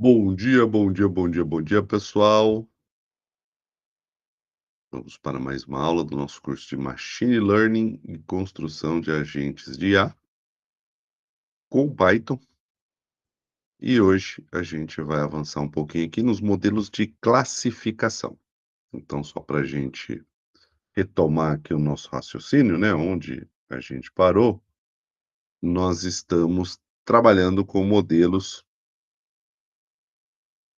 Bom dia, bom dia, bom dia, bom dia, pessoal. Vamos para mais uma aula do nosso curso de Machine Learning e construção de agentes de IA com Python. E hoje a gente vai avançar um pouquinho aqui nos modelos de classificação. Então, só para a gente retomar aqui o nosso raciocínio, né, onde a gente parou, nós estamos trabalhando com modelos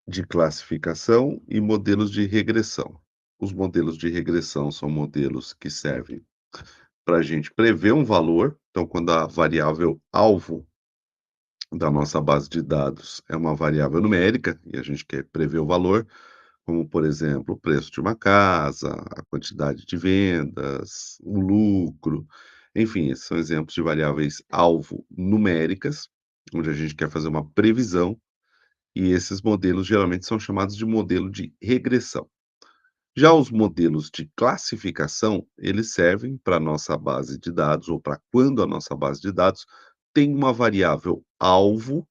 de classificação e modelos de regressão. Os modelos de regressão são modelos que servem para a gente prever um valor. Então, quando a variável alvo da nossa base de dados é uma variável numérica e a gente quer prever o valor, como, por exemplo, o preço de uma casa, a quantidade de vendas, o lucro, enfim, esses são exemplos de variáveis alvo numéricas, onde a gente quer fazer uma previsão, e esses modelos geralmente são chamados de modelo de regressão. Já os modelos de classificação, eles servem para a nossa base de dados ou para quando a nossa base de dados tem uma variável alvo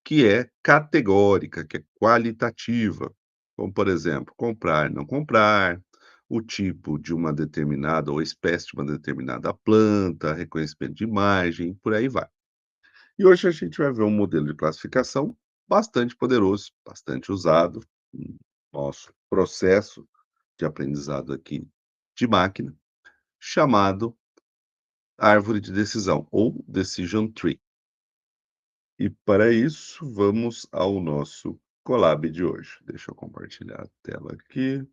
que é categórica, que é qualitativa, como, por exemplo, comprar, não comprar, o tipo de uma determinada ou espécie de uma determinada planta, reconhecimento de imagem, por aí vai. E hoje a gente vai ver um modelo de classificação bastante poderoso, bastante usado no nosso processo de aprendizado aqui de máquina, chamado árvore de decisão ou decision tree. E para isso, vamos ao nosso Colab de hoje. Deixa eu compartilhar a tela aqui.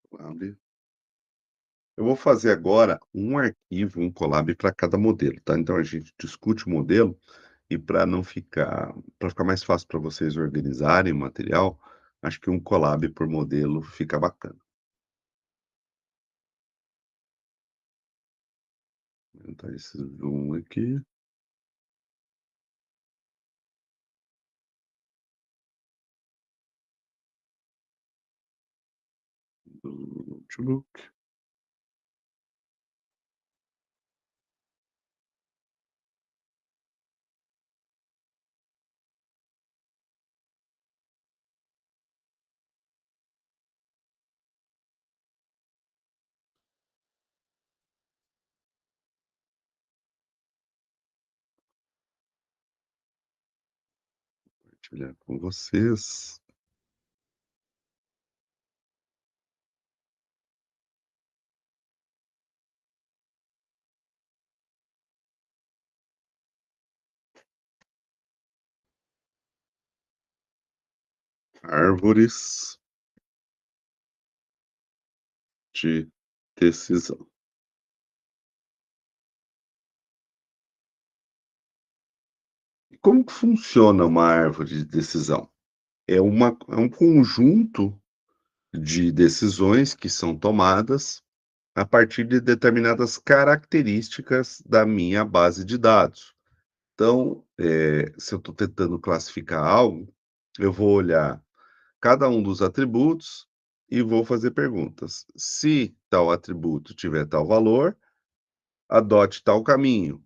Colab. Eu vou fazer agora um arquivo, um Colab para cada modelo, tá? Então a gente discute o modelo e para ficar mais fácil para vocês organizarem o material, acho que um Colab por modelo fica bacana. Vou aumentar esse zoom aqui do notebook. Compartilhar com vocês. Árvores de decisão. E como que funciona uma árvore de decisão? É um conjunto de decisões que são tomadas a partir de determinadas características da minha base de dados. Então, se eu estou tentando classificar algo, eu vou olhar cada um dos atributos e vou fazer perguntas. Se tal atributo tiver tal valor, adote tal caminho.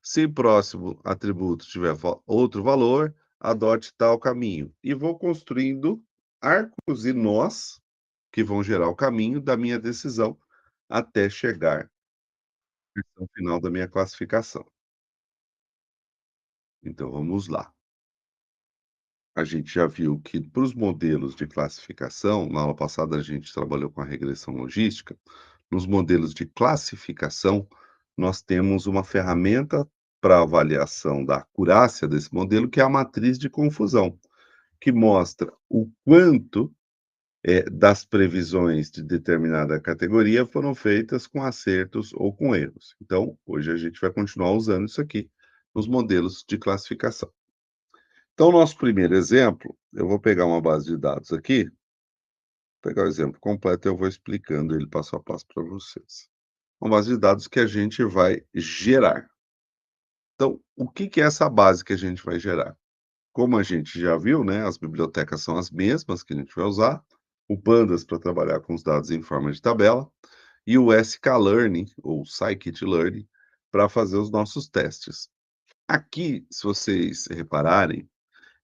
Se próximo atributo tiver outro valor, adote tal caminho. E vou construindo arcos e nós que vão gerar o caminho da minha decisão até chegar no final da minha classificação. Então vamos lá. A gente já viu que para os modelos de classificação, na aula passada a gente trabalhou com a regressão logística. Nos modelos de classificação, nós temos uma ferramenta para avaliação da acurácia desse modelo, que é a matriz de confusão, que mostra o quanto das previsões de determinada categoria foram feitas com acertos ou com erros. Então, hoje a gente vai continuar usando isso aqui nos modelos de classificação. Então, nosso primeiro exemplo, eu vou pegar uma base de dados aqui, pegar o exemplo completo e eu vou explicando ele passo a passo para vocês. Uma base de dados que a gente vai gerar. Então, o que que é essa base que a gente vai gerar? como a gente já viu, né, as bibliotecas são as mesmas que a gente vai usar, o Pandas para trabalhar com os dados em forma de tabela e o sklearn ou scikit-learn para fazer os nossos testes. Aqui, se vocês repararem,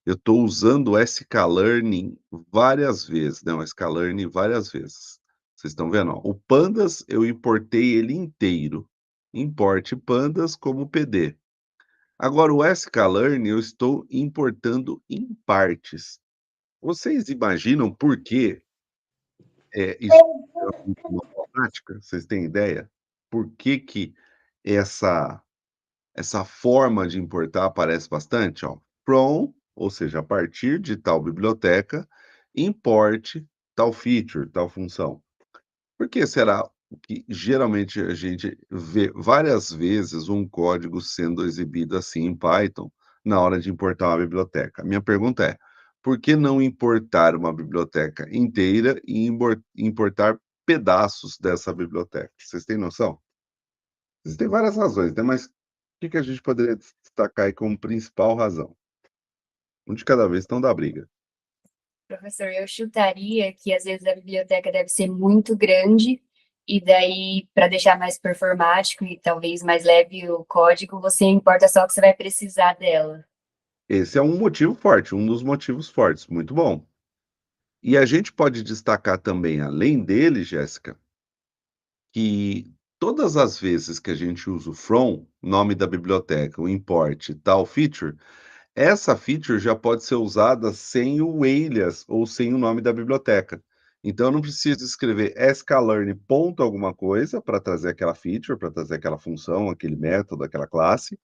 eu estou usando o sklearn várias vezes, né, o sklearn várias vezes. Vocês estão vendo, ó, o Pandas eu importei ele inteiro, importe Pandas como PD. Agora o sklearn eu estou importando em partes. Vocês imaginam por que, isso geralmente não é prática? Vocês têm ideia? Por que que essa essa forma de importar aparece bastante, ó, from, ou seja, a partir de tal biblioteca, importe tal feature, tal função. Por que será que geralmente a gente vê várias vezes um código sendo exibido assim em Python na hora de importar uma biblioteca? Minha pergunta é: por que não importar uma biblioteca inteira e importar pedaços dessa biblioteca? Vocês têm noção? Existem várias razões, né, mas o que que a gente poderia destacar aí como principal razão? Um de cada vez, então dá briga. Professor, eu chutaria que às vezes a biblioteca deve ser muito grande, e daí, para deixar mais performático e talvez mais leve o código, você importa só o que você vai precisar dela. Esse é um motivo forte, um dos motivos fortes, muito bom. E a gente pode destacar também, além dele, Jéssica, que todas as vezes que a gente usa o from, nome da biblioteca, o import, tal feature, essa feature já pode ser usada sem o alias ou sem o nome da biblioteca. Então eu não preciso escrever sklearn ponto alguma coisa para trazer aquela feature, para trazer aquela função, aquele método, aquela classe,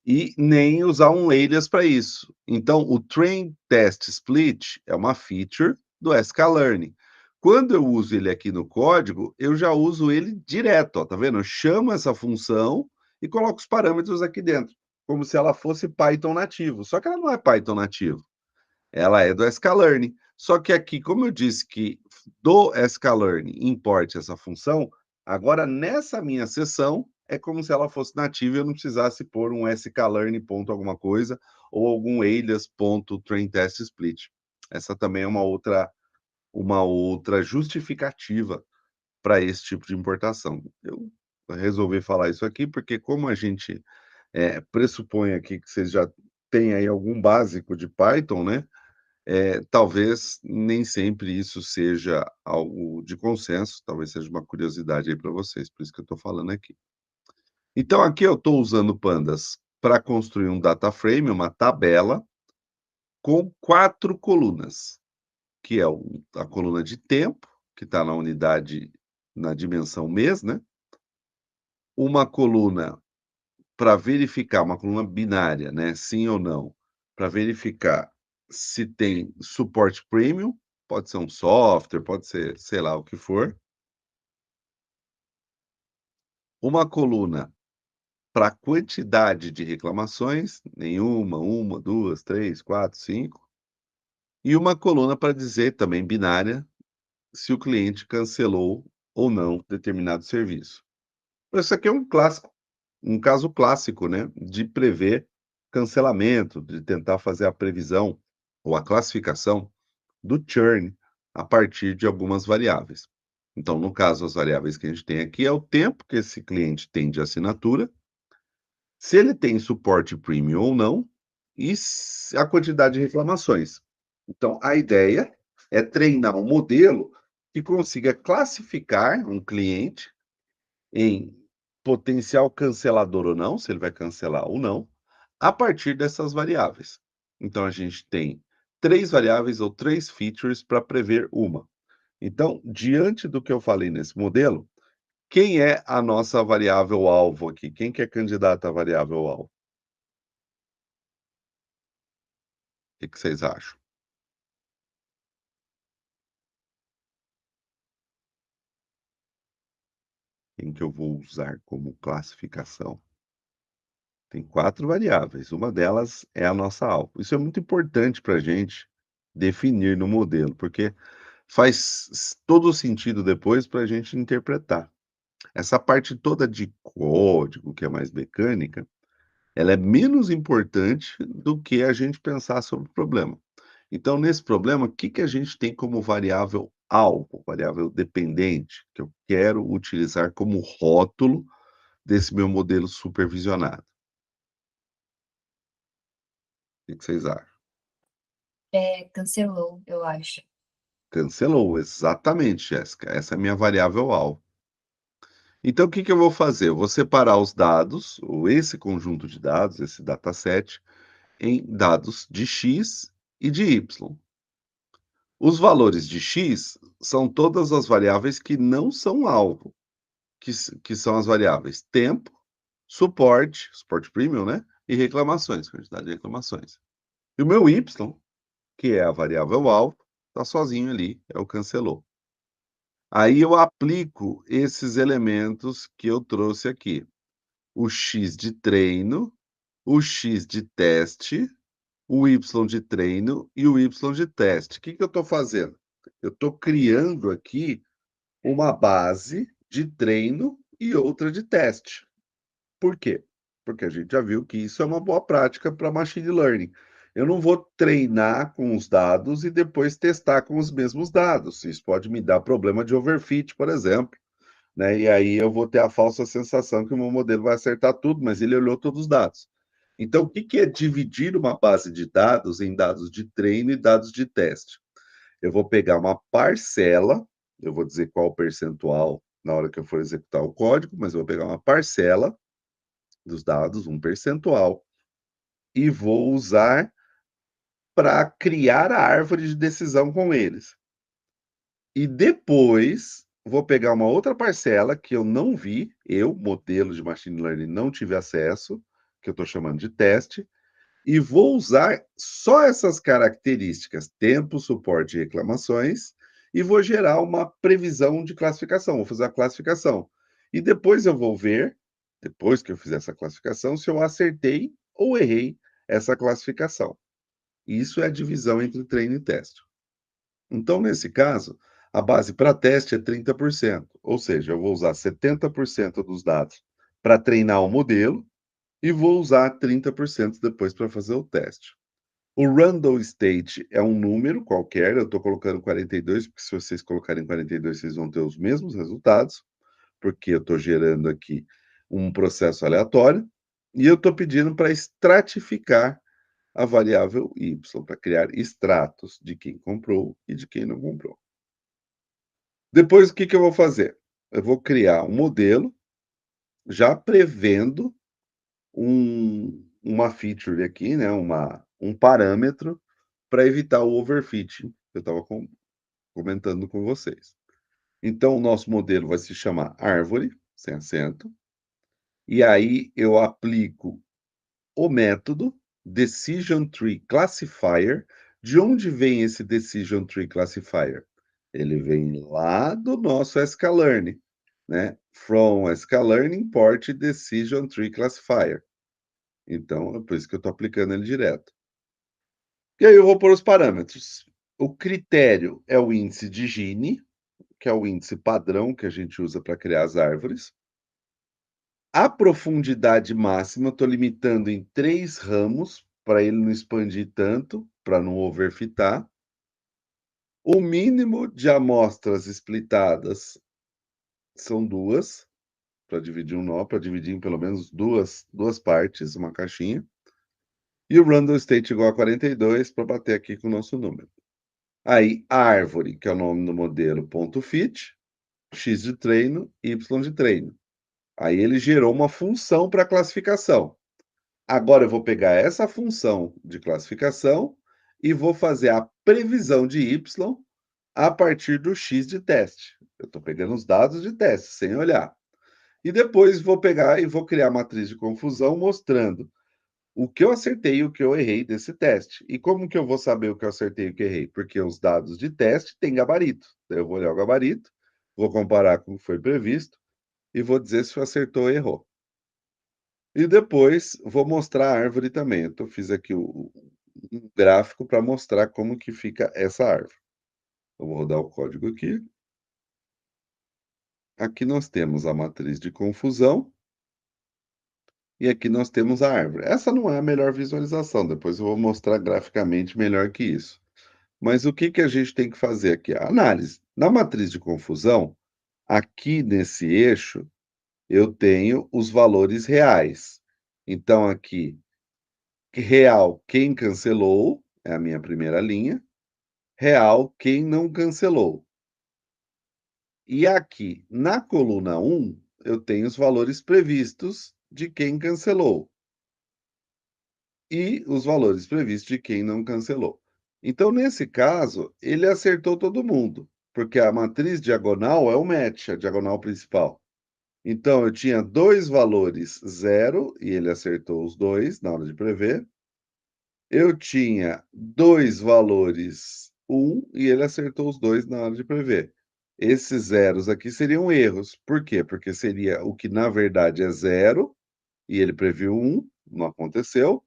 e nem usar um alias para isso. Então, o train test split é uma feature do sklearn. Quando eu uso ele aqui no código, eu já uso ele direto, ó, tá vendo? Eu chamo essa função e coloco os parâmetros aqui dentro, como se ela fosse Python nativo. Só que ela não é Python nativo, ela é do sklearn. Só que aqui, como eu disse que do sklearn importe essa função, agora nessa minha seção é como se ela fosse nativa e eu não precisasse pôr um sklearn ponto alguma coisa ou algum alias ponto train test split. Essa também é uma outra justificativa para esse tipo de importação. Eu resolvi falar isso aqui porque como a gente pressupõe aqui que vocês já têm aí algum básico de Python, né? Talvez nem sempre isso seja algo de consenso, talvez seja uma curiosidade aí para vocês, por isso que eu estou falando aqui. Então aqui eu estou usando Pandas para construir um data frame, uma tabela, com 4 colunas, que é a coluna de tempo, que está na unidade, na dimensão mês, né? Uma coluna para verificar, uma coluna binária, né, sim ou não, para verificar se tem suporte premium, pode ser um software, pode ser, sei lá, o que for. Uma coluna para quantidade de reclamações, nenhuma, uma, 2, 3, 4, 5. E uma coluna para dizer, também binária, se o cliente cancelou ou não determinado serviço. Isso aqui é um clássico, um caso clássico, né, de prever cancelamento, de tentar fazer a previsão ou a classificação do churn a partir de algumas variáveis. Então, no caso, as variáveis que a gente tem aqui é o tempo que esse cliente tem de assinatura, se ele tem suporte premium ou não, e a quantidade de reclamações. Então, a ideia é treinar um modelo que consiga classificar um cliente em potencial cancelador ou não, se ele vai cancelar ou não, a partir dessas variáveis. Então, a gente tem 3 variáveis ou 3 features para prever uma. Então, diante do que eu falei nesse modelo, quem é a nossa variável alvo aqui? Quem que é candidata à variável alvo? O que que vocês acham? Quem que eu vou usar como classificação? Tem 4 variáveis, uma delas é a nossa alvo. Isso é muito importante para a gente definir no modelo, porque faz todo o sentido depois para a gente interpretar. Essa parte toda de código, que é mais mecânica, ela é menos importante do que a gente pensar sobre o problema. Então, nesse problema, o que que a gente tem como variável alvo, variável dependente, que eu quero utilizar como rótulo desse meu modelo supervisionado? O que que vocês acham? Cancelou, eu acho. Cancelou, exatamente, Jéssica, essa é a minha variável alvo. Então, o que que eu vou fazer? Eu vou separar os dados, ou esse conjunto de dados, esse dataset, em dados de x e de y. Os valores de x são todas as variáveis que não são alvo, que são as variáveis tempo, suporte premium, né, e reclamações, quantidade de reclamações. E o meu y, que é a variável alvo, está sozinho ali, é o cancelou. Aí eu aplico esses elementos que eu trouxe aqui, o x de treino, o x de teste, o y de treino e o y de teste. O que que eu estou fazendo? Eu estou criando aqui uma base de treino e outra de teste. Por quê? Porque a gente já viu que isso é uma boa prática para machine learning. Eu não vou treinar com os dados e depois testar com os mesmos dados. Isso pode me dar problema de overfit, por exemplo, né? E aí eu vou ter a falsa sensação que o meu modelo vai acertar tudo, mas ele olhou todos os dados. Então, o que que é dividir uma base de dados em dados de treino e dados de teste? Eu vou pegar uma parcela, eu vou dizer qual o percentual na hora que eu for executar o código, mas eu vou pegar uma parcela dos dados, um percentual, e vou usar para criar a árvore de decisão com eles. E depois vou pegar uma outra parcela que eu não vi, eu, modelo de machine learning, não tive acesso, que eu estou chamando de teste, e vou usar só essas características, tempo, suporte e reclamações, e vou gerar uma previsão de classificação, vou fazer a classificação. E depois eu vou ver, depois que eu fizer essa classificação, se eu acertei ou errei essa classificação. Isso é a divisão entre treino e teste. Então, nesse caso, a base para teste é 30%, ou seja, eu vou usar 70% dos dados para treinar o modelo e vou usar 30% depois para fazer o teste. O random state é um número qualquer, eu estou colocando 42, porque se vocês colocarem 42, vocês vão ter os mesmos resultados, porque eu estou gerando aqui um processo aleatório, e eu estou pedindo para estratificar a variável y, para criar extratos de quem comprou e de quem não comprou. Depois, o que que eu vou fazer? Eu vou criar um modelo, já prevendo uma feature aqui, né, um parâmetro para evitar o overfitting, que eu estava comentando com vocês. Então, o nosso modelo vai se chamar árvore, sem acento, e aí eu aplico o método Decision Tree Classifier. De onde vem esse Decision Tree Classifier? Ele vem lá do nosso sklearn, né? From sklearn import Decision Tree Classifier. Então, é por isso que eu estou aplicando ele direto. E aí eu vou pôr os parâmetros. O critério é o índice de Gini, que é o índice padrão que a gente usa para criar as árvores. A profundidade máxima, eu estou limitando em 3 ramos, para ele não expandir tanto, para não overfitar. O mínimo de amostras splitadas são 2, para dividir um nó, para dividir em pelo menos duas partes, uma caixinha. E o random state igual a 42, para bater aqui com o nosso número. Aí, a árvore, que é o nome do modelo, ponto .fit, x de treino, y de treino. Aí ele gerou uma função para classificação. Agora eu vou pegar essa função de classificação e vou fazer a previsão de y a partir do x de teste. Eu estou pegando os dados de teste, sem olhar. E depois vou pegar e vou criar a matriz de confusão mostrando o que eu acertei e o que eu errei desse teste. E como que eu vou saber o que eu acertei e o que errei? Porque os dados de teste têm gabarito. Eu vou olhar o gabarito, vou comparar com o que foi previsto e vou dizer se acertou ou errou. E depois vou mostrar a árvore também. Então, fiz aqui um gráfico para mostrar como que fica essa árvore. Eu vou rodar o código aqui. Aqui nós temos a matriz de confusão. e aqui nós temos a árvore. Essa não é a melhor visualização, depois eu vou mostrar graficamente melhor que isso. Mas o que que a gente tem que fazer aqui? A análise. Na matriz de confusão, aqui nesse eixo, eu tenho os valores reais. Então aqui, real quem cancelou, é a minha primeira linha, real quem não cancelou. E aqui, na coluna um, eu tenho os valores previstos de quem cancelou e os valores previstos de quem não cancelou. Então, nesse caso, ele acertou todo mundo, porque a matriz diagonal é o match, a diagonal principal. Então, eu tinha dois valores zero, e ele acertou os dois na hora de prever. Eu tinha dois valores um, e ele acertou os dois na hora de prever. Esses zeros aqui seriam erros. Por quê? Porque seria o que na verdade é zero, e ele previu um, não aconteceu.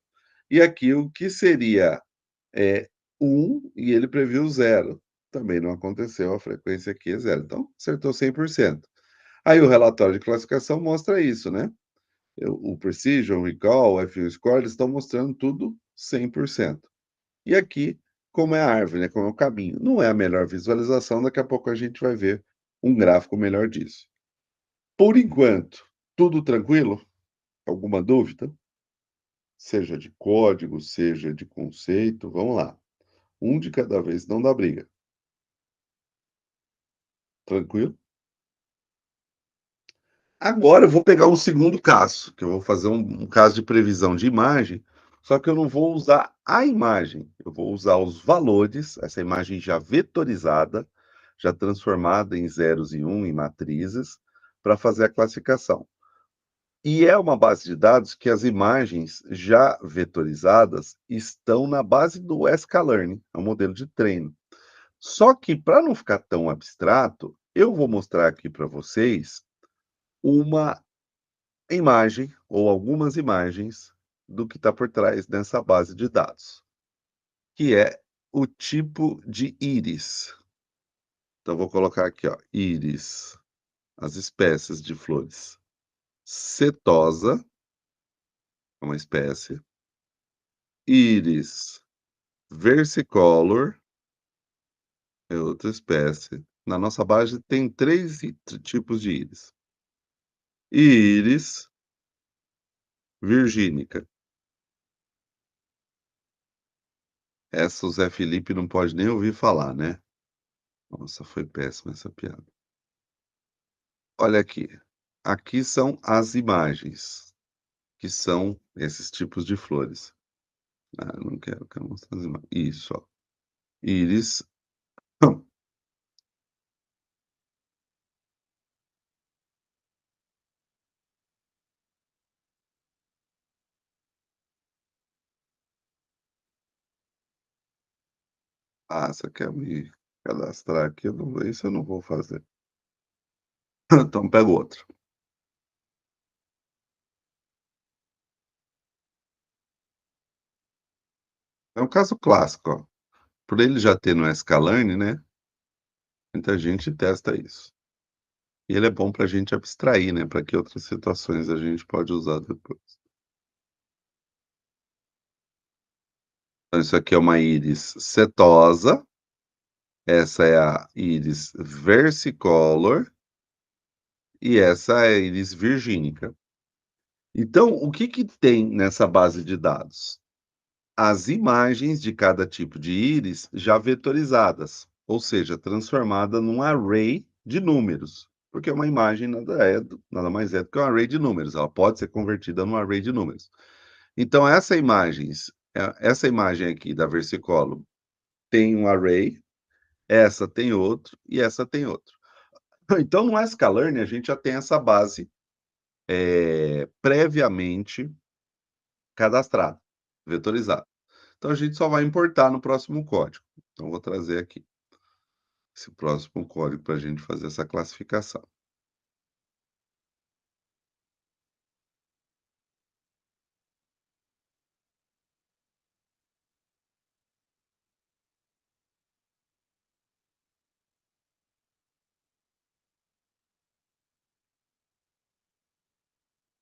E aqui o que seria é 1 e ele previu zero, também não aconteceu, a frequência aqui é zero. Então, acertou 100%. Aí o relatório de classificação mostra isso, né? O Precision, o Recall, o F1 Score, eles estão mostrando tudo 100%. E aqui, como é a árvore, né? Como é o caminho. Não é a melhor visualização, daqui a pouco a gente vai ver um gráfico melhor disso. Por enquanto, tudo tranquilo? Alguma dúvida? Seja de código, seja de conceito, vamos lá. Um de cada vez, não dá briga. Tranquilo? Agora eu vou pegar um segundo caso, que eu vou fazer um caso de previsão de imagem, só que eu não vou usar a imagem, eu vou usar os valores, essa imagem já vetorizada, já transformada em zeros e um, em matrizes, para fazer a classificação. E é uma base de dados que as imagens já vetorizadas estão na base do sklearn, é um modelo de treino. Só que, para não ficar tão abstrato, eu vou mostrar aqui para vocês uma imagem ou algumas imagens do que está por trás dessa base de dados, que é o tipo de íris. Então, vou colocar aqui, ó, íris, as espécies de flores. Setosa, é uma espécie. Íris versicolor, é outra espécie. Na nossa base tem três tipos de íris. Íris virgínica. Essa o Zé Felipe não pode nem ouvir falar, né? Nossa, foi péssima essa piada. Olha aqui. Aqui são as imagens, que são esses tipos de flores. Ah, eu não quero mostrar as imagens. Isso, ó. Íris. Ah, você quer me cadastrar aqui? Isso eu não vou fazer. Então pega outro. É um caso clássico, ó. Por ele já ter no Scalane, né? Muita gente testa isso. E ele é bom para a gente abstrair, né? Para que outras situações a gente pode usar depois. Então, isso aqui é uma íris setosa. Essa é a íris versicolor. E essa é a íris virgínica. Então, o que que tem nessa base de dados? As imagens de cada tipo de íris já vetorizadas, ou seja, transformada num array de números, porque uma imagem nada mais é do que um array de números, ela pode ser convertida num array de números. Então, essa imagem aqui da versicolo tem um array, essa tem outro e essa tem outro. Então, no sklearn, a gente já tem essa base previamente cadastrada, vetorizada. Então, a gente só vai importar no próximo código. Então, vou trazer aqui esse próximo código para a gente fazer essa classificação.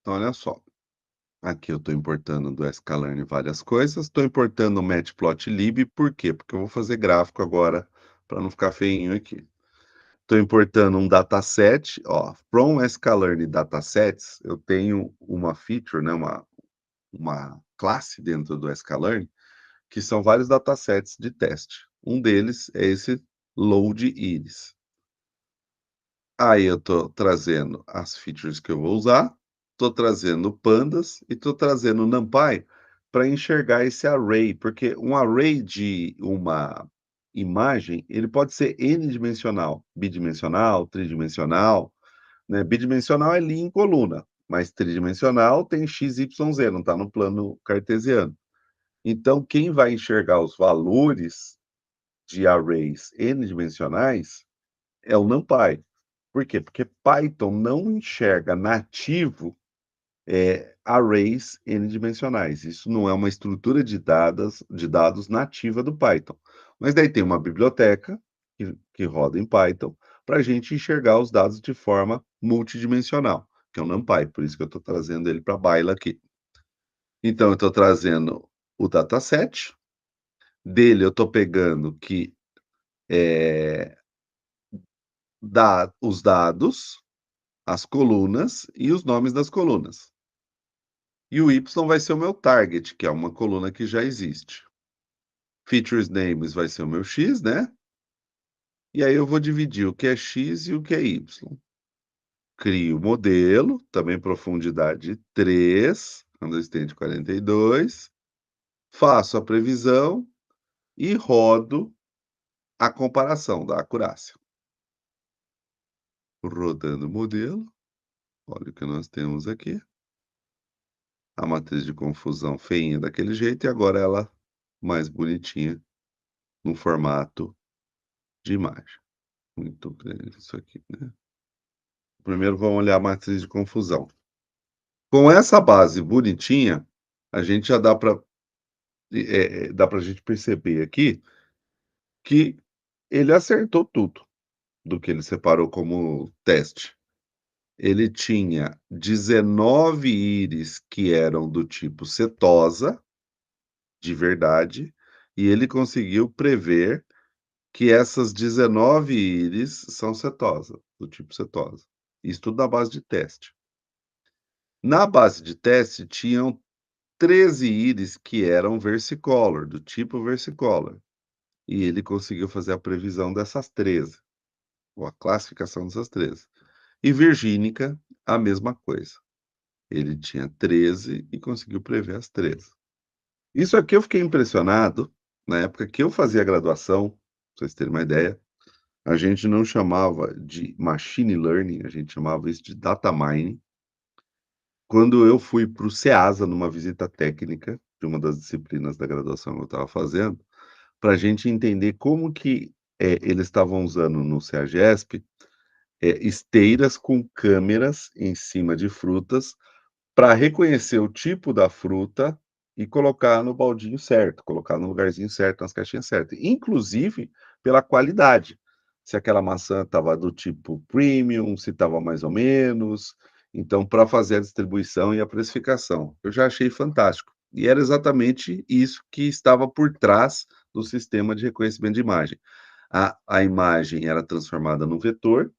Então, olha só. Aqui eu estou importando do sklearn várias coisas, estou importando o matplotlib, por quê? Porque eu vou fazer gráfico agora, para não ficar feinho aqui. Estou importando um dataset, ó, from sklearn datasets, eu tenho uma feature, né, uma classe dentro do sklearn, que são vários datasets de teste. Um deles é esse load iris. Aí eu estou trazendo as features que eu vou usar, estou trazendo pandas e estou trazendo numpy para enxergar esse array, porque um array de uma imagem, ele pode ser n-dimensional, bidimensional, tridimensional, né? Bidimensional é linha em coluna, mas tridimensional tem x, y, z, não está no plano cartesiano. Então, quem vai enxergar os valores de arrays n-dimensionais é o NumPy. Por quê? Porque Python não enxerga nativo, arrays n-dimensionais. Isso não é uma estrutura de dados nativa do Python. Mas daí tem uma biblioteca que roda em Python para a gente enxergar os dados de forma multidimensional, que é o NumPy. Por isso que eu estou trazendo ele para a baila aqui. Então, eu estou trazendo o dataset. Dele eu estou pegando que dá os dados, as colunas e os nomes das colunas. E o Y vai ser o meu target, que é uma coluna que já existe. Features names vai ser o meu X, né? E aí eu vou dividir o que é X e o que é Y. Crio o modelo, também profundidade 3, understand 42. Faço a previsão e rodo a comparação da acurácia. Rodando o modelo, olha o que nós temos aqui. A matriz de confusão feinha daquele jeito e agora ela mais bonitinha no formato de imagem. Muito grande isso aqui, né. Primeiro vamos olhar a matriz de confusão. Com essa base bonitinha, a gente já dá para dá pra gente perceber aqui que ele acertou tudo do que ele separou como teste. Ele tinha 19 íris que eram do tipo setosa, de verdade, e ele conseguiu prever que essas 19 íris são setosa, do tipo setosa. Isso tudo na base de teste. Na base de teste tinham 13 íris que eram versicolor, do tipo versicolor, e ele conseguiu fazer a previsão dessas 13, ou a classificação dessas 13. E virgínica, a mesma coisa. Ele tinha 13 e conseguiu prever as 13. Isso aqui eu fiquei impressionado, na época que eu fazia graduação, pra vocês terem uma ideia, a gente não chamava de machine learning, a gente chamava isso de data mining. Quando eu fui para o Ceasa, numa visita técnica de uma das disciplinas da graduação que eu estava fazendo, para a gente entender como que, eles estavam usando no CEAGESP, esteiras com câmeras em cima de frutas para reconhecer o tipo da fruta e colocar no baldinho certo, colocar no lugarzinho certo, nas caixinhas certas, inclusive pela qualidade. Se aquela maçã estava do tipo premium, se estava mais ou menos, então para fazer a distribuição e a precificação. Eu já achei fantástico. E era exatamente isso que estava por trás do sistema de reconhecimento de imagem. A imagem era transformada num vetor,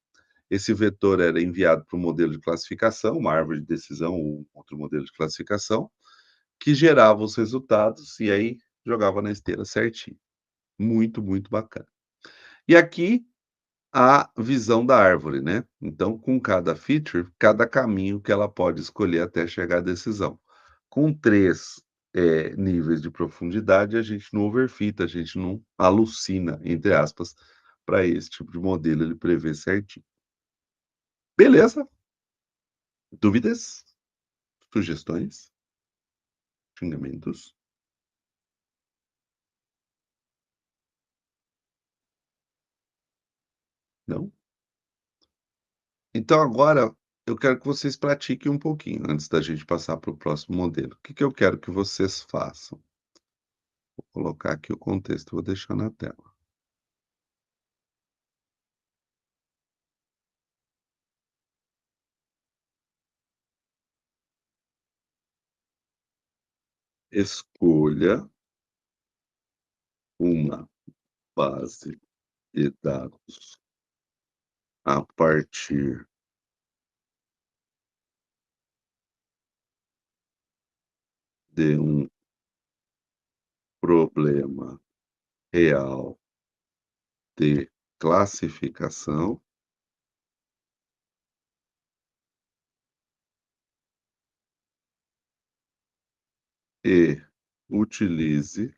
esse vetor era enviado para um modelo de classificação, uma árvore de decisão ou outro modelo de classificação, que gerava os resultados e aí jogava na esteira certinho. Muito, muito bacana. E aqui a visão da árvore, né? Então, com cada feature, cada caminho que ela pode escolher até chegar à decisão. Com 3 níveis de profundidade, a gente não overfita, a gente não alucina, entre aspas, para esse tipo de modelo ele prever certinho. Beleza? Dúvidas? Sugestões? Xingamentos? Não? Então agora eu quero que vocês pratiquem um pouquinho antes da gente passar para o próximo modelo. O que que eu quero que vocês façam? Vou colocar aqui o contexto, vou deixar na tela. Escolha uma base de dados a partir de um problema real de classificação e utilize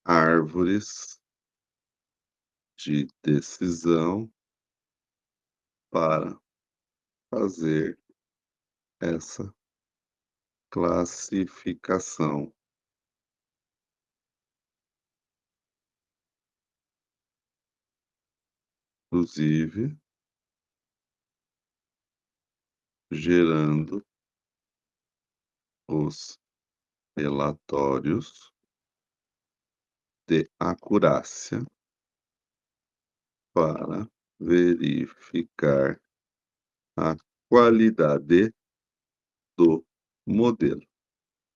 árvores de decisão para fazer essa classificação, inclusive gerando os relatórios de acurácia para verificar a qualidade do modelo.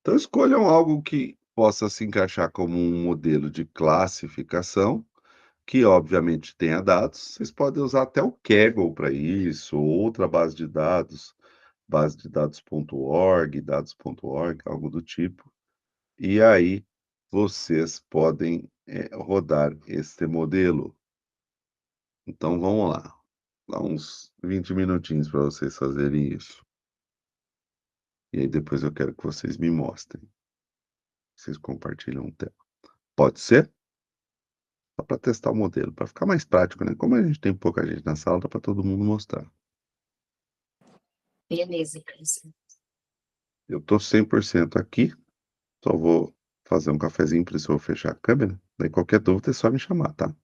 Então escolham algo que possa se encaixar como um modelo de classificação, que obviamente tenha dados. Vocês podem usar até o Kaggle para isso, ou outra base de dados.org, dados.org, algo do tipo. E aí vocês podem, rodar este modelo. Então vamos lá, dá uns 20 minutinhos para vocês fazerem isso. E aí depois eu quero que vocês me mostrem. Vocês compartilham tela. Pode ser? Só para testar o modelo, para ficar mais prático, né, como a gente tem pouca gente na sala, dá para todo mundo mostrar. Beleza, professor. Eu tô 100% aqui, só vou fazer um cafezinho, por isso eu vou fechar a câmera, daí qualquer dúvida é só me chamar, tá?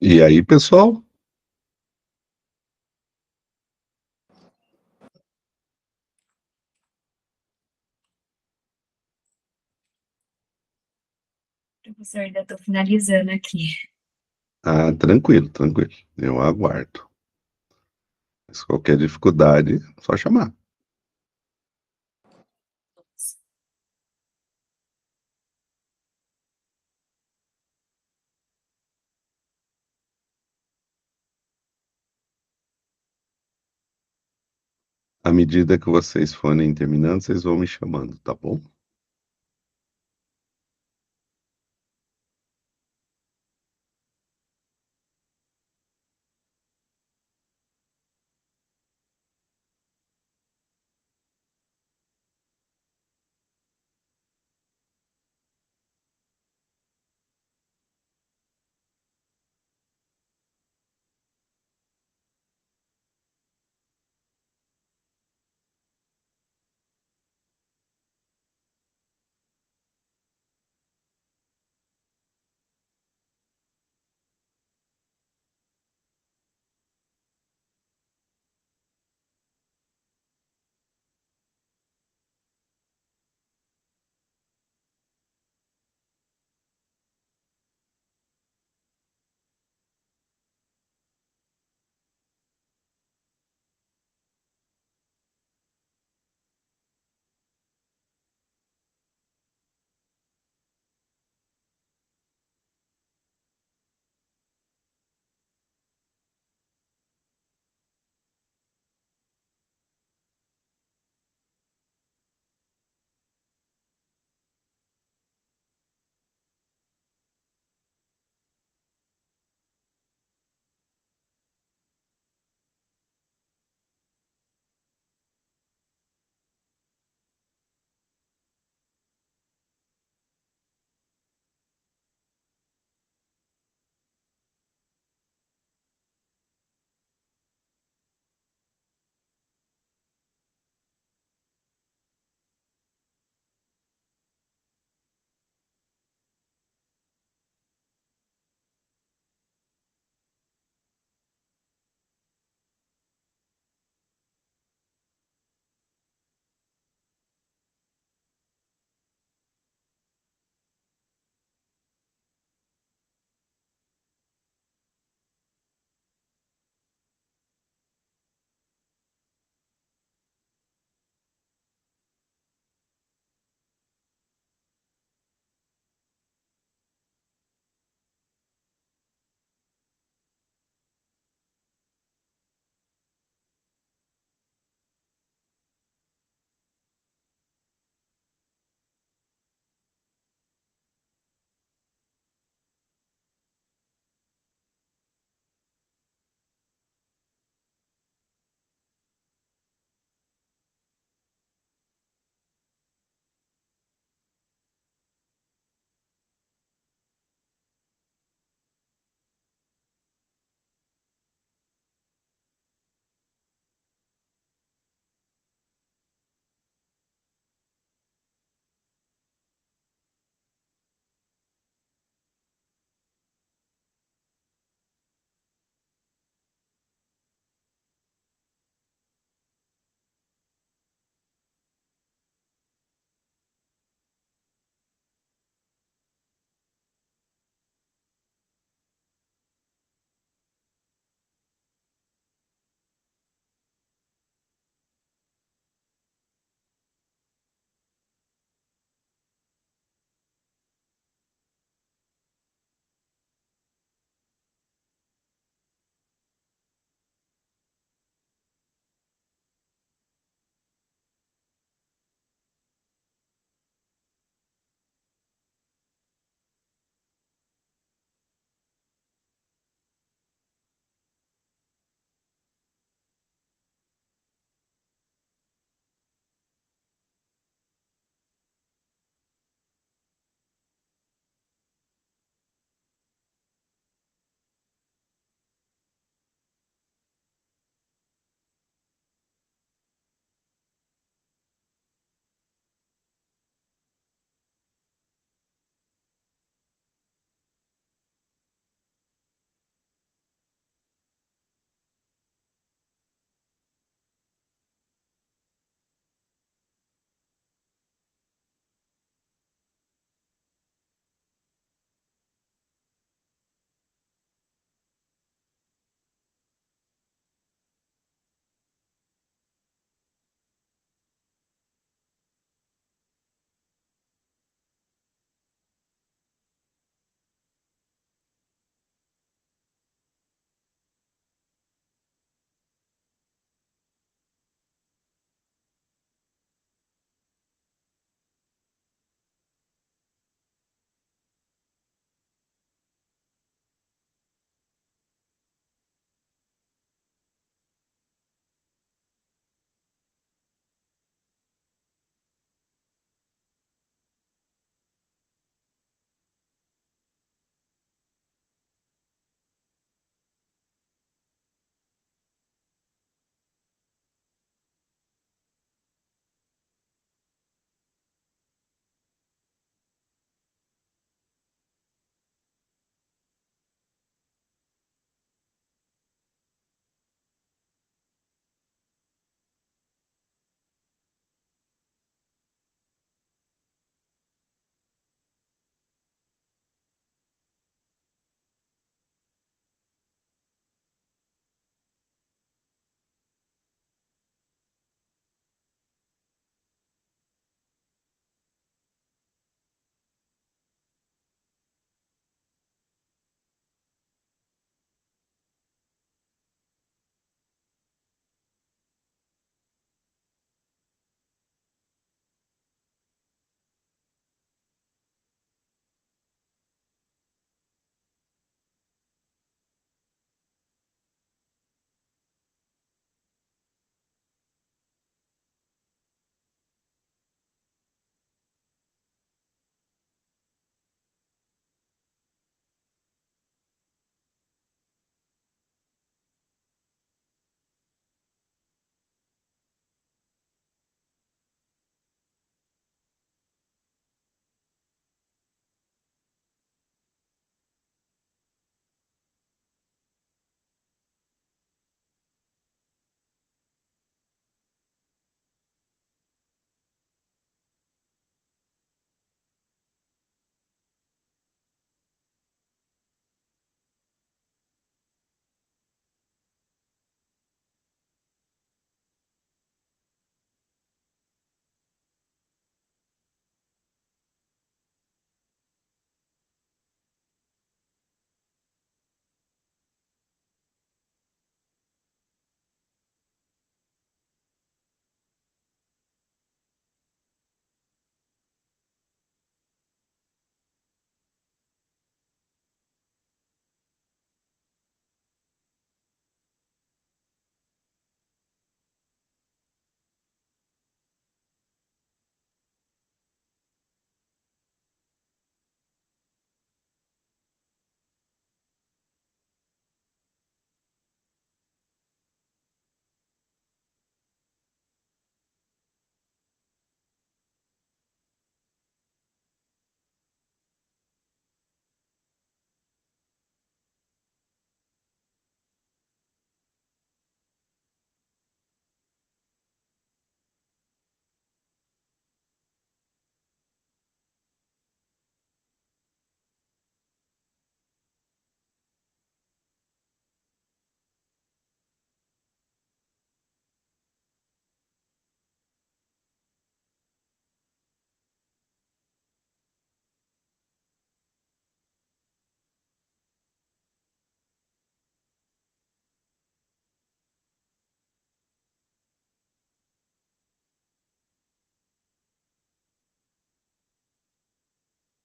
E aí, pessoal? Professor, ainda estou finalizando aqui. Ah, tranquilo, tranquilo. Eu aguardo. Mas qualquer dificuldade, só chamar. À medida que vocês forem terminando, vocês vão me chamando, tá bom?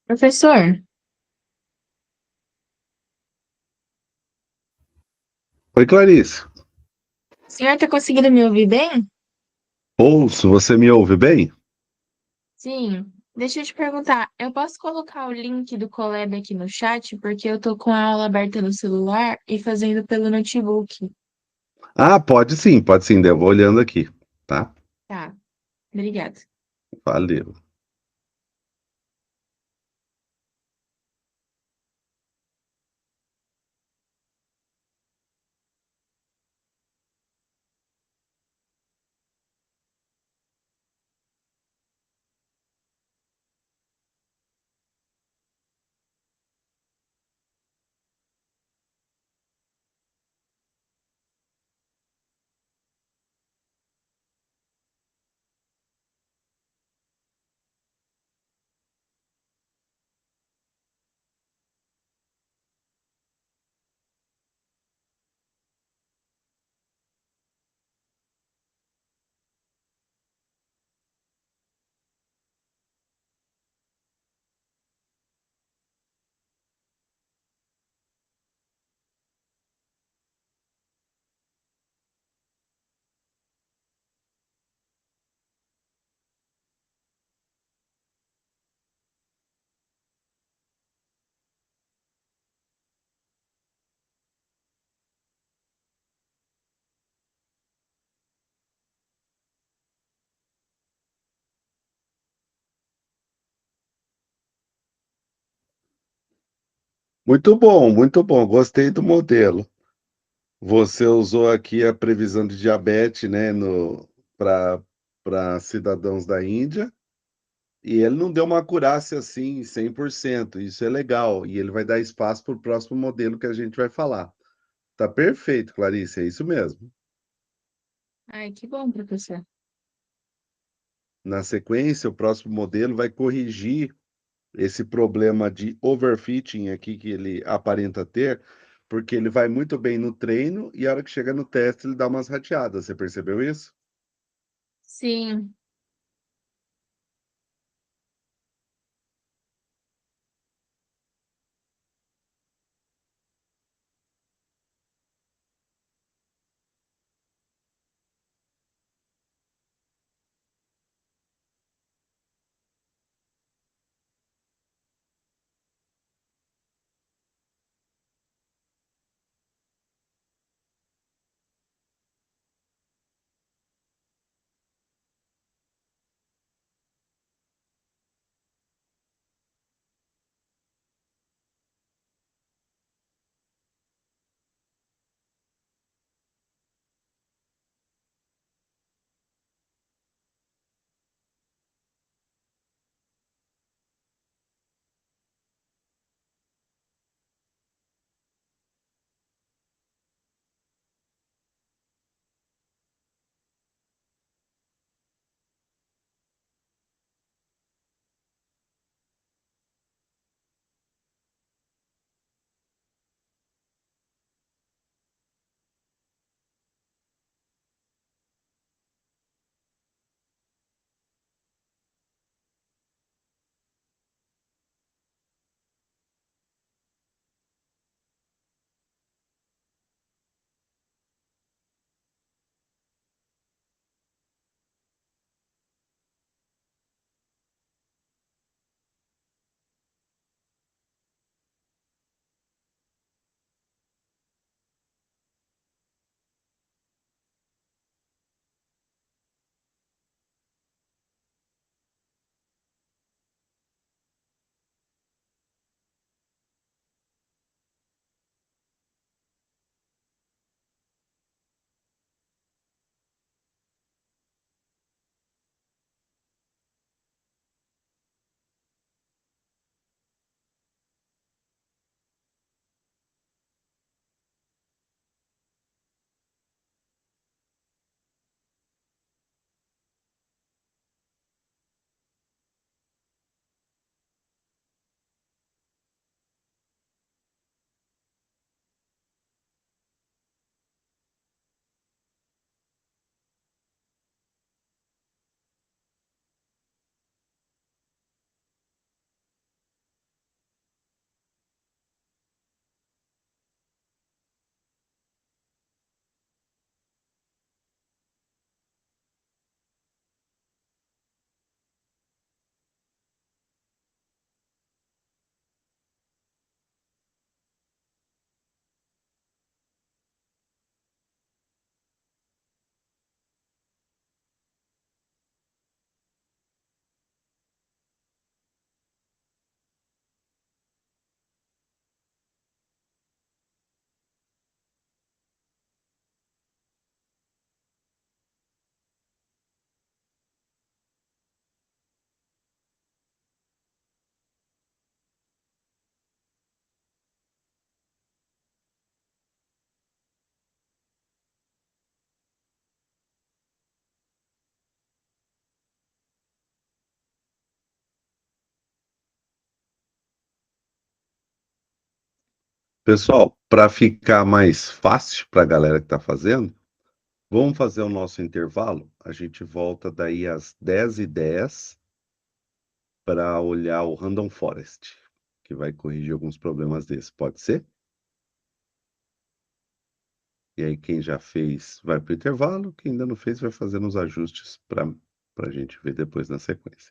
Professor, Oi, Clarice. o senhor está conseguindo me ouvir bem? Ouço, você me ouve bem? Sim. Deixa eu te perguntar, eu posso colocar o link do Colab aqui no chat, porque eu tô com a aula aberta no celular e fazendo pelo notebook. Ah, pode sim, eu vou olhando aqui, tá? Tá, obrigada. Valeu. Muito bom, gostei do modelo. Você usou aqui a previsão de diabetes, né, no para cidadãos da Índia, e ele não deu uma acurácia assim 100%. Isso é legal, e ele vai dar espaço para o próximo modelo que a gente vai falar. Tá perfeito, Clarice, é isso mesmo. Ai, que bom, professor. Na sequência, o próximo modelo vai corrigir esse problema de overfitting aqui que ele aparenta ter, porque ele vai muito bem no treino e a hora que chega no teste ele dá umas rateadas. Você percebeu isso? Sim, Pessoal, para ficar mais fácil para a galera que está fazendo, vamos fazer o nosso intervalo. A gente volta daí às 10h10 para olhar o Random Forest, que vai corrigir alguns problemas desses. Pode ser? E aí, quem já fez vai para o intervalo, quem ainda não fez vai fazendo os ajustes para a gente ver depois na sequência.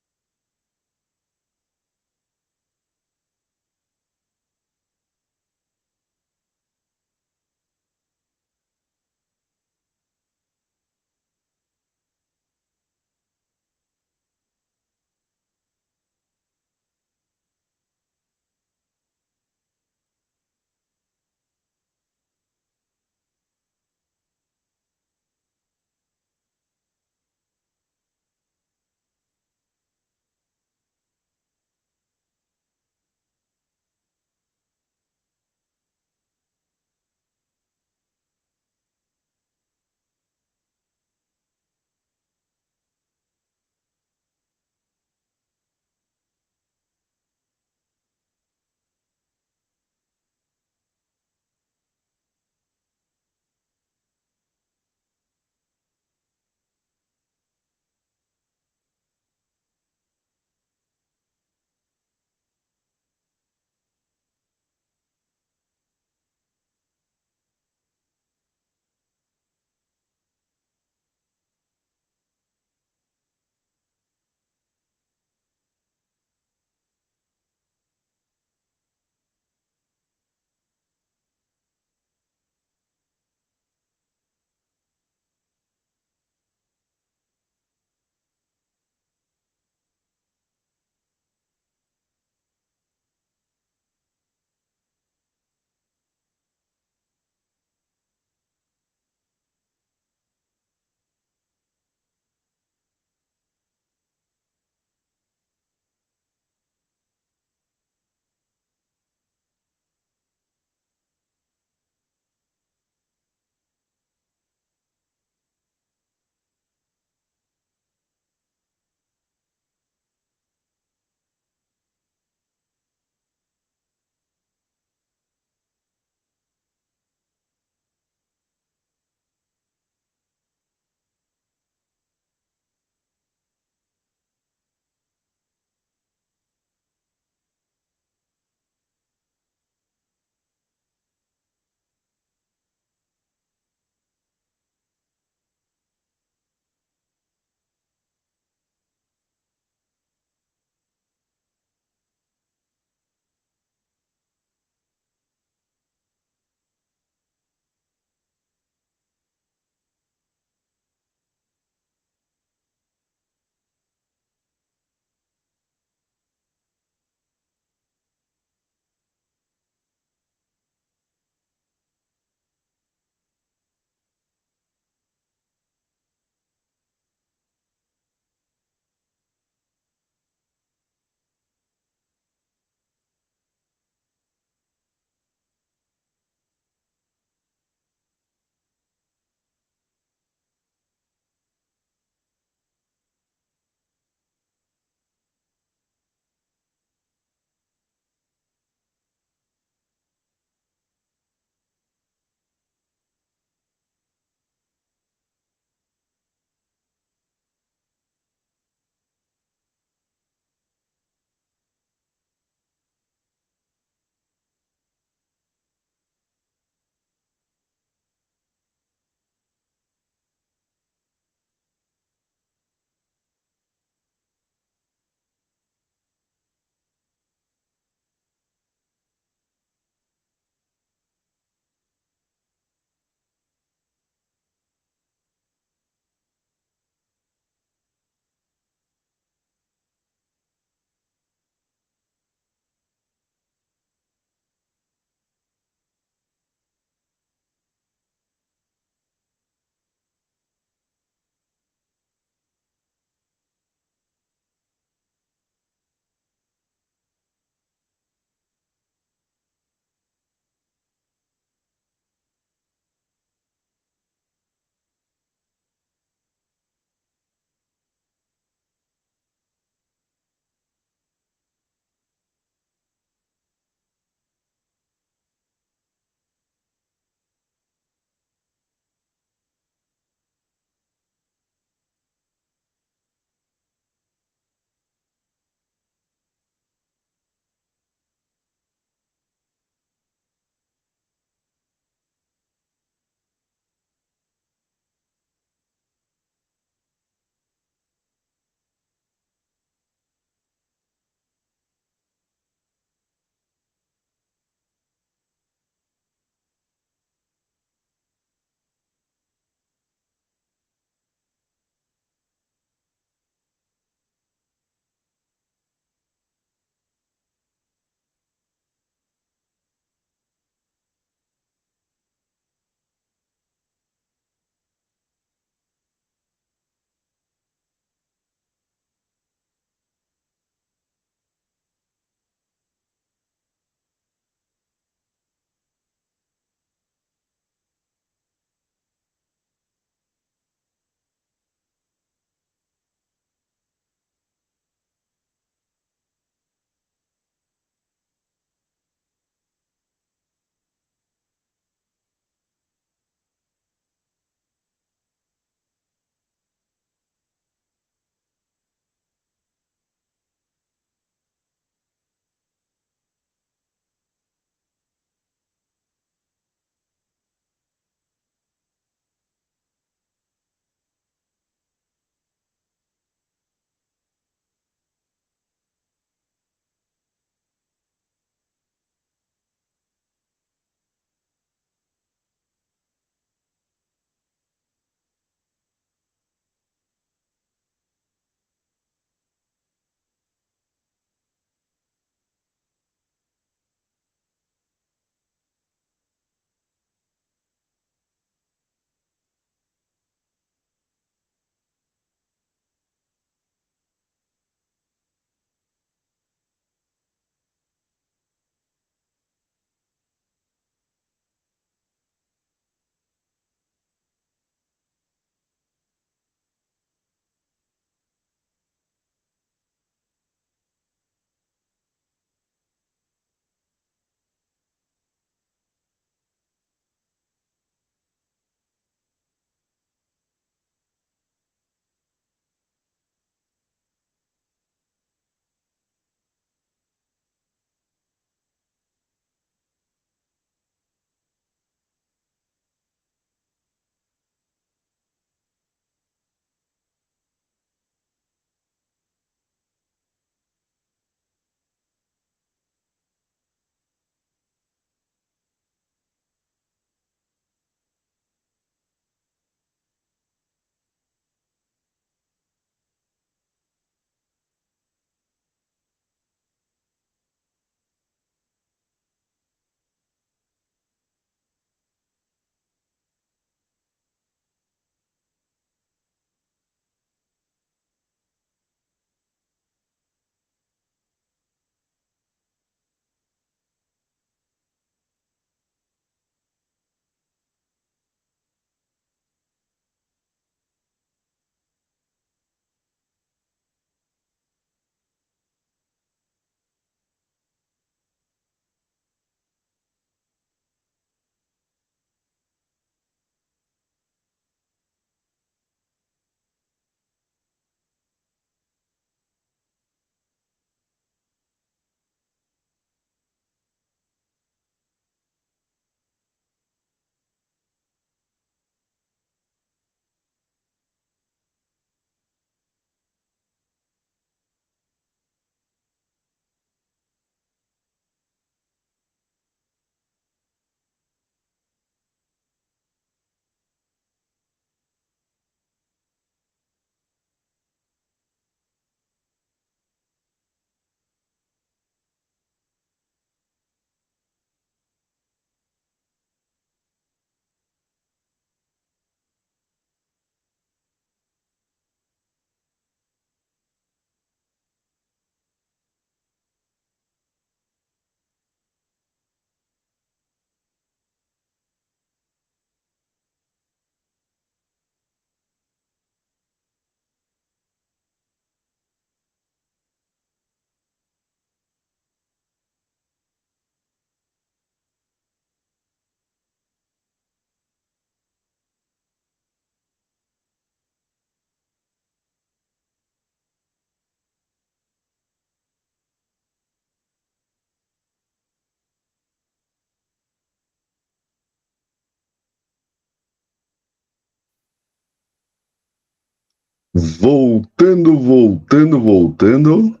Voltando, voltando, voltando.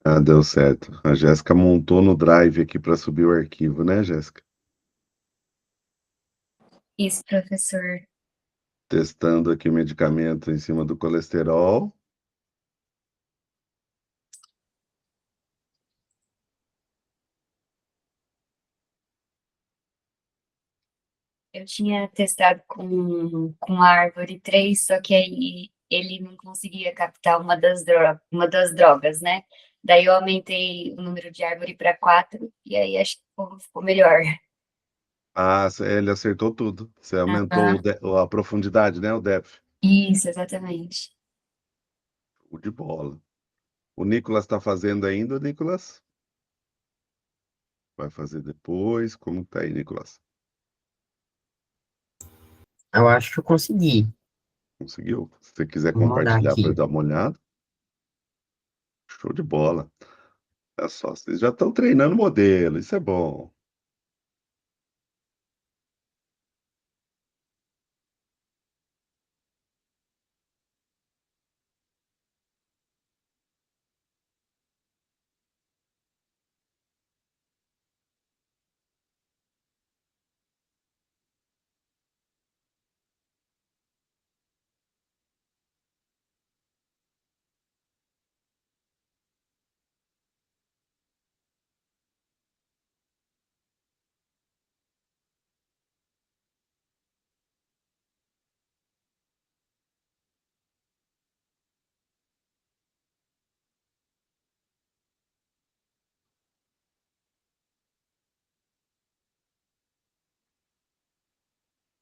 Ah, deu certo. A Jéssica montou no Drive aqui para subir o arquivo, né, Jéssica? Isso, professor. Testando aqui o medicamento em cima do colesterol. Eu tinha testado com a Árvore 3, só que aí ele não conseguia captar uma das drogas, né? Daí eu aumentei o número de Árvore para 4, e aí acho que ficou melhor. Ah, ele acertou tudo. Você aumentou Aham. a profundidade, né? O depth. Isso, exatamente. O de bola. O Nicolas está fazendo ainda, Nicolas? Vai fazer depois. Como tá aí, Nicolas? Eu acho que eu consegui. Conseguiu? Se você quiser Vou mandar compartilhar para aqui. dar uma olhada, show de bola. É só, vocês já estão treinando modelo, isso é bom.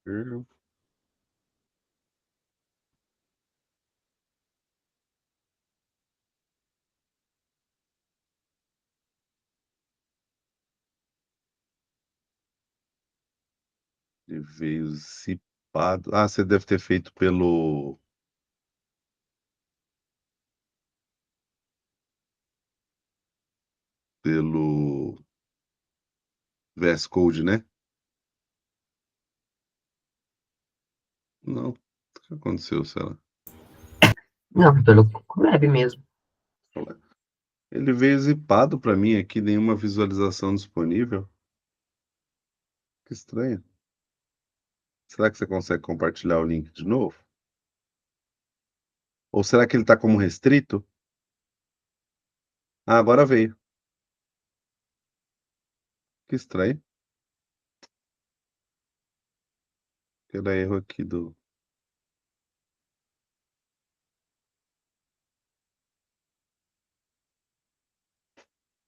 Ele veio zipado. Ah, você deve ter feito pelo VS Code, né? Não, o que aconteceu, sei lá. Não, pelo Colab mesmo. Ele veio zipado para mim aqui, nenhuma visualização disponível. Que estranho. Será que você consegue compartilhar o link de novo? Ou será que ele está como restrito? Ah, agora veio. Que estranho. Que dá erro aqui do.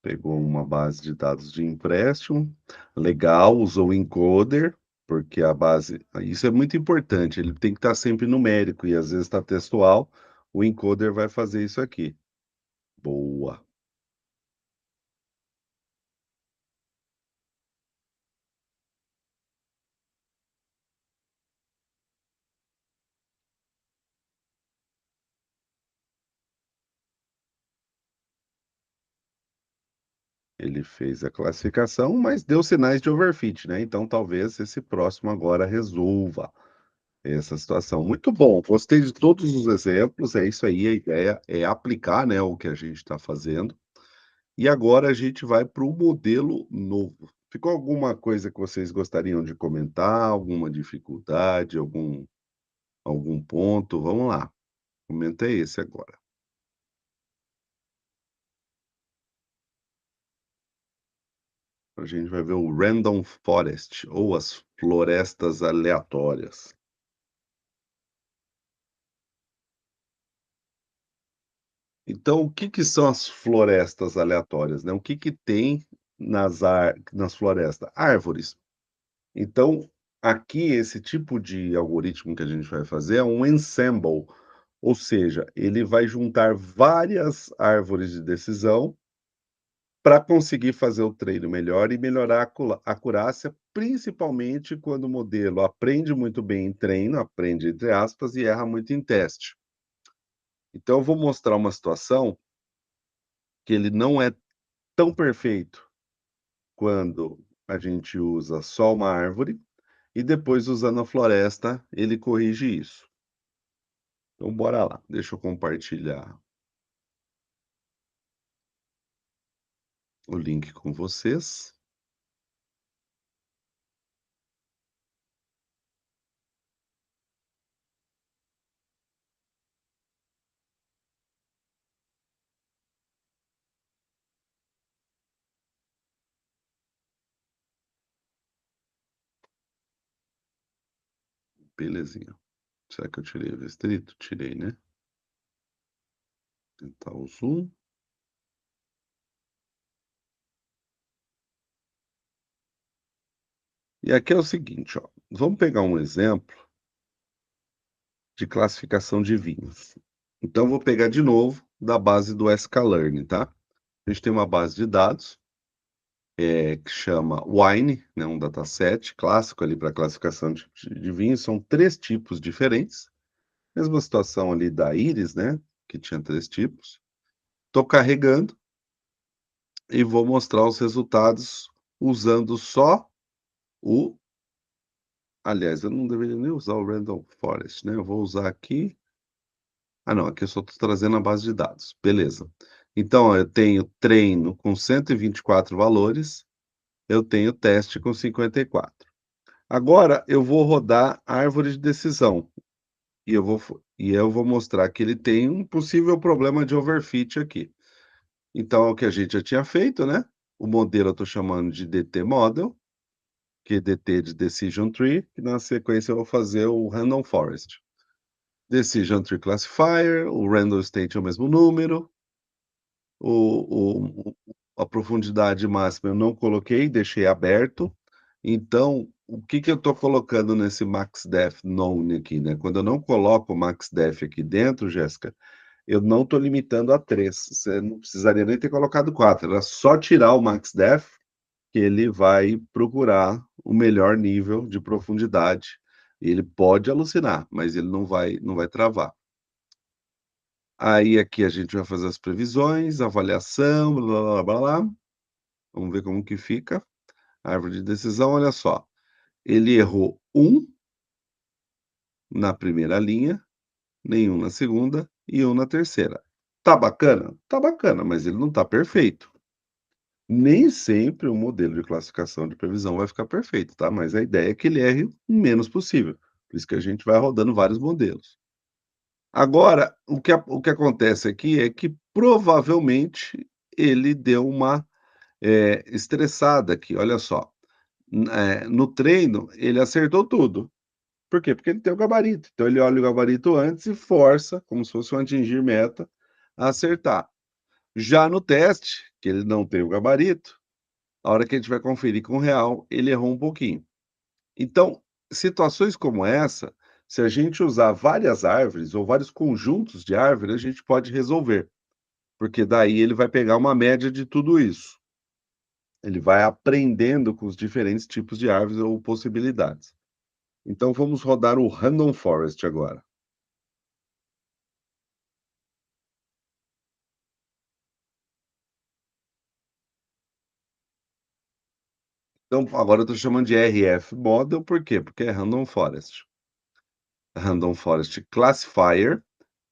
Pegou uma base de dados de empréstimo. Legal, usou o encoder, porque a base. Isso é muito importante. Ele tem que estar sempre numérico e às vezes está textual. O encoder vai fazer isso aqui. Boa. Ele fez a classificação, mas deu sinais de overfit, né? Então talvez esse próximo agora resolva essa situação. Muito bom, gostei de todos os exemplos. É isso aí, a ideia é aplicar, né, o que a gente está fazendo. E agora a gente vai para o modelo novo. Ficou alguma coisa que vocês gostariam de comentar? Alguma dificuldade? Algum ponto? Vamos lá. Comenta esse agora. A gente vai ver o Random Forest, ou as florestas aleatórias. Então, o que que são as florestas aleatórias, né? O que que tem nas florestas? Árvores. Então, aqui esse tipo de algoritmo que a gente vai fazer é um ensemble, ou seja, ele vai juntar várias árvores de decisão para conseguir fazer o treino melhor e melhorar a acurácia, principalmente quando o modelo aprende muito bem em treino, aprende entre aspas, e erra muito em teste. Então, eu vou mostrar uma situação que ele não é tão perfeito quando a gente usa só uma árvore, e depois usando a floresta, ele corrige isso. Então bora lá, deixa eu compartilhar o link com vocês. Belezinha. Será que eu tirei o restrito? Tirei, né? Tentar o zoom. E aqui é o seguinte, ó, vamos pegar um exemplo de classificação de vinhos. Então, vou pegar de novo da base do sklearn, tá? A gente tem uma base de dados que chama Wine, né, um dataset clássico ali para classificação de vinhos. São 3 tipos diferentes. Mesma situação ali da Iris, né, que tinha 3 tipos. Estou carregando e vou mostrar os resultados usando só o... Aliás, eu não deveria nem usar o Random Forest, né? Eu vou usar aqui... Ah, não, aqui eu só estou trazendo a base de dados. Beleza. Então, ó, eu tenho treino com 124 valores, eu tenho teste com 54. Agora, eu vou rodar a árvore de decisão e eu vou mostrar que ele tem um possível problema de overfit aqui. Então, é o que a gente já tinha feito, né? O modelo eu estou chamando de DT Model, que é DT de Decision Tree, e na sequência eu vou fazer o Random Forest. Decision Tree Classifier, o Random State é o mesmo número, a profundidade máxima eu não coloquei, deixei aberto. Então, o que que eu estou colocando nesse MaxDef Known aqui, né? Quando eu não coloco o MaxDef aqui dentro, Jéssica, eu não estou limitando a 3. Você não precisaria nem ter colocado 4, era só tirar o MaxDef que ele vai procurar o melhor nível de profundidade. Ele pode alucinar, mas ele não vai travar. Aí aqui a gente vai fazer as previsões, avaliação, blá, blá, blá, blá, blá. Vamos ver como que fica. Árvore de decisão, olha só. Ele errou 1 na primeira linha, nenhum na segunda e 1 na terceira. Tá bacana? Tá bacana, mas ele não tá perfeito. Nem sempre o modelo de classificação de previsão vai ficar perfeito, tá? Mas a ideia é que ele erre o menos possível. Por isso que a gente vai rodando vários modelos. Agora, o que acontece aqui é que provavelmente ele deu uma estressada aqui, olha só. No treino, ele acertou tudo. Por quê? Porque ele tem o gabarito. Então, ele olha o gabarito antes e força, como se fosse um atingir meta, a acertar. Já no teste, que ele não tem o gabarito, a hora que a gente vai conferir com o real, ele errou um pouquinho. Então, situações como essa, se a gente usar várias árvores ou vários conjuntos de árvores, a gente pode resolver, porque daí ele vai pegar uma média de tudo isso. Ele vai aprendendo com os diferentes tipos de árvores ou possibilidades. Então, vamos rodar o Random Forest agora. Então, agora eu estou chamando de RF Model, por quê? Porque é Random Forest. Random Forest Classifier.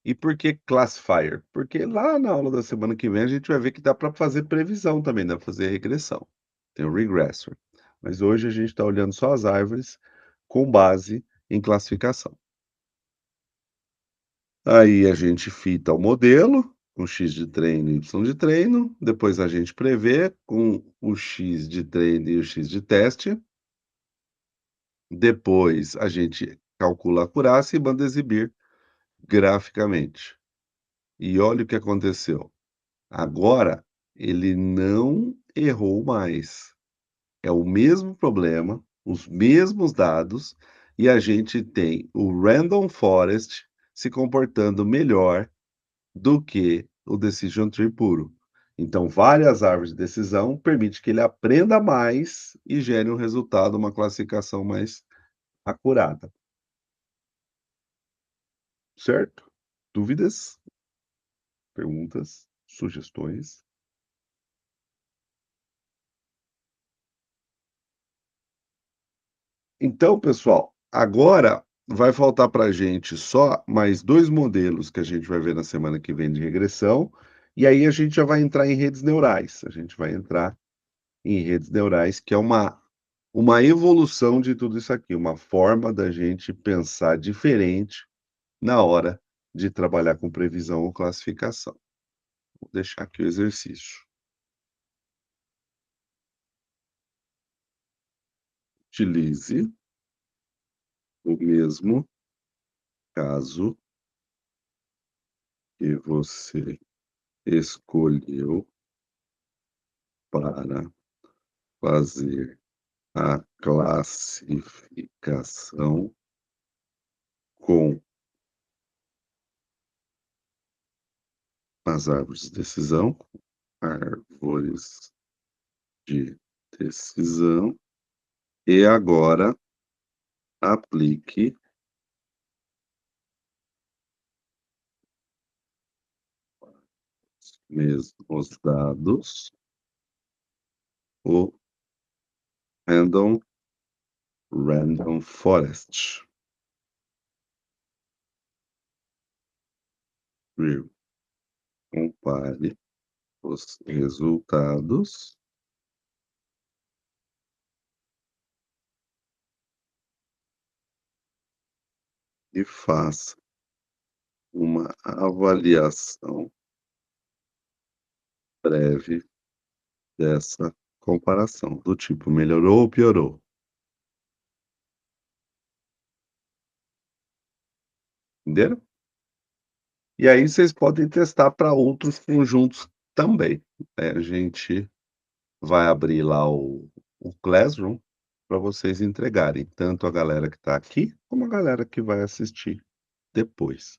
E por que Classifier? Porque lá na aula da semana que vem a gente vai ver que dá para fazer previsão também, dá para fazer regressão. Tem o Regressor. Mas hoje a gente está olhando só as árvores com base em classificação. Aí a gente fita o modelo, com X de treino e Y de treino. Depois a gente prevê com o X de treino e o X de teste. Depois a gente calcula a acurácia e manda exibir graficamente. E olha o que aconteceu. Agora ele não errou mais. É o mesmo problema, os mesmos dados, e a gente tem o Random Forest se comportando melhor do que o Decision Tree puro. Então, várias árvores de decisão permite que ele aprenda mais e gere um resultado, uma classificação mais acurada. Certo? Dúvidas? Perguntas? Sugestões? Então, pessoal, agora vai faltar para a gente só mais 2 modelos que a gente vai ver na semana que vem de regressão, e aí a gente já vai entrar em redes neurais. A gente vai entrar em redes neurais, que é uma evolução de tudo isso aqui, uma forma da gente pensar diferente na hora de trabalhar com previsão ou classificação. Vou deixar aqui o exercício. Utilize o mesmo caso que você escolheu para fazer a classificação com as árvores de decisão, e agora aplique os mesmos dados, o Random Forest. Viu? Compare os resultados e faça uma avaliação breve dessa comparação, do tipo melhorou ou piorou. Entenderam? E aí vocês podem testar para outros conjuntos também, né, a gente vai abrir lá o Classroom para vocês entregarem, tanto a galera que está aqui, como a galera que vai assistir depois.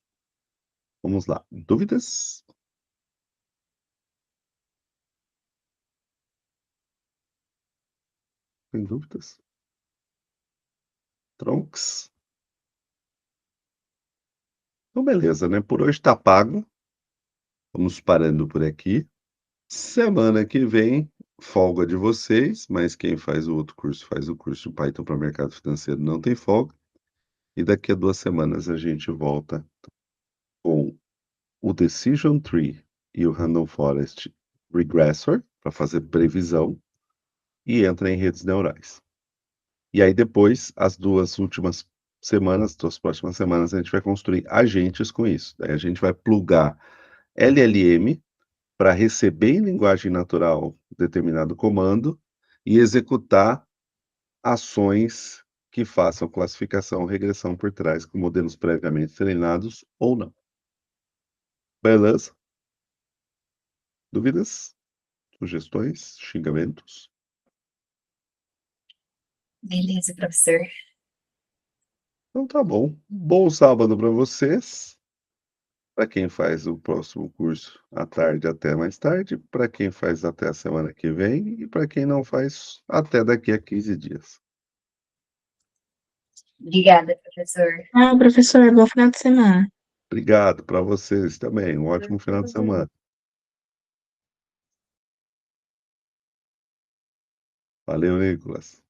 Vamos lá, dúvidas? Tem dúvidas? Tronks? Então beleza, né, por hoje está pago, vamos parando por aqui. Semana que vem, folga de vocês, mas quem faz o outro curso, faz o curso de Python para mercado financeiro, não tem folga. E daqui a 2 semanas a gente volta com o Decision Tree e o Random Forest Regressor, para fazer previsão, e entra em redes neurais. E aí depois, as 2 últimas semanas, 2 próximas semanas, a gente vai construir agentes com isso. Daí a gente vai plugar LLM para receber em linguagem natural determinado comando e executar ações que façam classificação ou regressão por trás com modelos previamente treinados ou não. Beleza? Dúvidas? Sugestões? Xingamentos? Beleza, professor. Então tá bom. Bom sábado para vocês. Para quem faz o próximo curso à tarde, até mais tarde. Para quem faz até a semana que vem. E para quem não faz, até daqui a 15 dias. Obrigada, professor. Ah, professor, bom final de semana. Obrigado para vocês também. Um ótimo final de semana. Valeu, Nicolas.